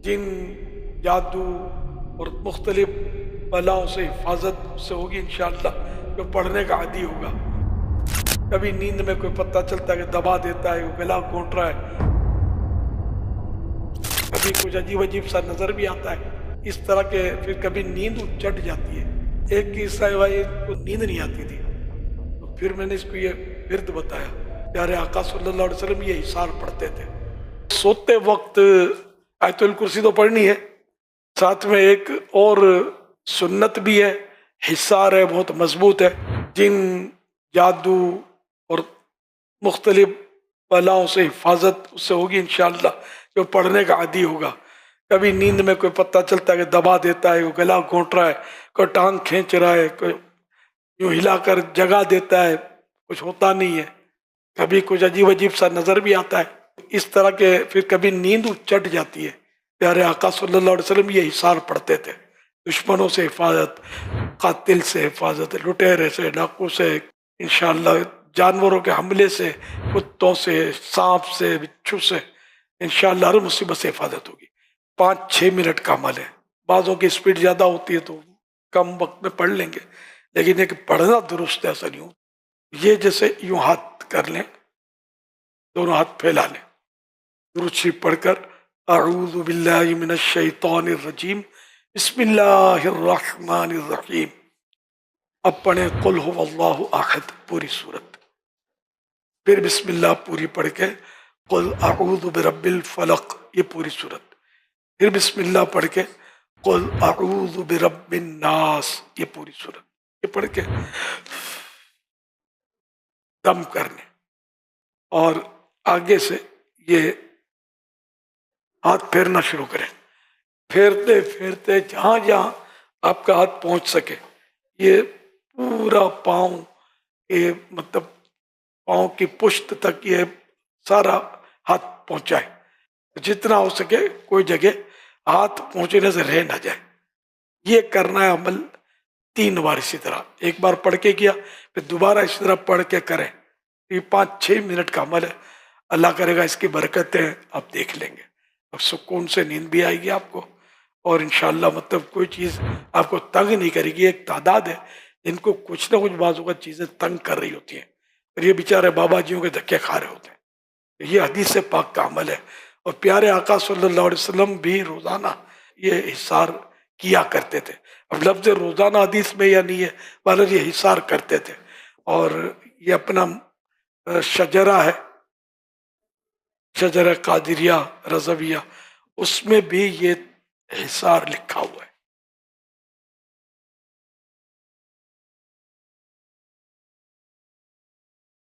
جن جادو اور مختلف بلاؤں سے حفاظت سے ہوگی انشاءاللہ۔ جو پڑھنے کا عادی ہوگا، کبھی نیند میں کوئی پتہ چلتا ہے کہ دبا دیتا ہے، گلا گھونٹ رہا ہے، کبھی کچھ عجیب عجیب سا نظر بھی آتا ہے اس طرح کے، پھر کبھی نیند چٹ جاتی ہے۔ ایک قصہ ہے بھائی کو نیند نہیں آتی تھی، تو پھر میں نے اس کو یہ ورد بتایا، پیارے آقا صلی اللہ علیہ وسلم یہ حصار پڑھتے تھے۔ سوتے وقت آیت الکرسی تو پڑھنی ہے، ساتھ میں ایک اور سنت بھی ہے، حصار ہے، بہت مضبوط ہے۔ جن جادو اور مختلف بلاؤں سے حفاظت اس سے ہوگی انشاءاللہ۔ جو پڑھنے کا عادی ہوگا، کبھی نیند میں کوئی پتہ چلتا ہے کہ دبا دیتا ہے، کوئی گلا گھونٹ رہا ہے، کوئی ٹانگ کھینچ رہا ہے، کوئی یوں ہلا کر جگا دیتا ہے، کچھ ہوتا نہیں ہے، کبھی کچھ عجیب عجیب سا نظر بھی آتا ہے اس طرح کے، پھر کبھی نیند چٹ جاتی ہے۔ پیارے آقا صلی اللہ علیہ وسلم یہ حصار پڑھتے تھے۔ دشمنوں سے حفاظت، قاتل سے حفاظت، لٹیرے سے، ڈاکو سے، انشاءاللہ جانوروں کے حملے سے، کتوں سے، سانپ سے، بچھو سے، انشاءاللہ ہر مصیبت سے حفاظت ہوگی۔ 5-6 منٹ کا عمل ہے، بعضوں کی سپیڈ زیادہ ہوتی ہے تو کم وقت میں پڑھ لیں گے، لیکن ایک پڑھنا درست ہے ایسا نہیں ہو۔ یہ جیسے یوں ہاتھ کر لیں، دونوں ہاتھ پھیلا لیں، درود شریف پڑھ کر اعوذ باللہ من الشیطان الرجیم بسم اللہ الرحمن الرحیم، اب پڑھیں قل هو اللہ احد پوری صورت، پھر بسم اللہ پوری پڑھ کے قل اعوذ برب الفلق یہ پوری صورت، پھر بسم اللہ پڑھ کے قل اعوذ برب الناس یہ پوری صورت، یہ پڑھ کے دم کرنے، اور آگے سے یہ ہاتھ پھیرنا شروع کریں، پھیرتے پھیرتے جہاں جہاں آپ کا ہاتھ پہنچ سکے، یہ پورا پاؤں، یہ مطلب پاؤں کی پشت تک یہ سارا ہاتھ پہنچائے، جتنا ہو سکے کوئی جگہ ہاتھ پہنچنے سے رہ نہ جائے۔ یہ کرنا ہے عمل 3 بار اسی طرح، ایک بار پڑھ کے کیا، پھر دوبارہ اسی طرح پڑھ کے کریں۔ یہ 5-6 منٹ کا عمل ہے، اللہ کرے گا اس کی برکتیں آپ دیکھ لیں گے، اب سکون سے نیند بھی آئے گی آپ کو، اور انشاءاللہ مطلب کوئی چیز آپ کو تنگ نہیں کرے گی۔ ایک تعداد ہے جن کو کچھ نہ کچھ بعض اوقات چیزیں تنگ کر رہی ہوتی ہیں، اور یہ بیچارے بابا جیوں کے دھکے کھا رہے ہوتے ہیں۔ یہ حدیث پاک کا عمل ہے، اور پیارے آقا صلی اللہ علیہ وسلم بھی روزانہ یہ حصار کیا کرتے تھے۔ اب لفظ روزانہ حدیث میں یا نہیں ہے، بلکہ یہ حصار کرتے تھے، اور یہ اپنا شجرہ ہے، شجرہ قادریہ رضویہ، اس میں بھی یہ حصار لکھا ہوا ہے۔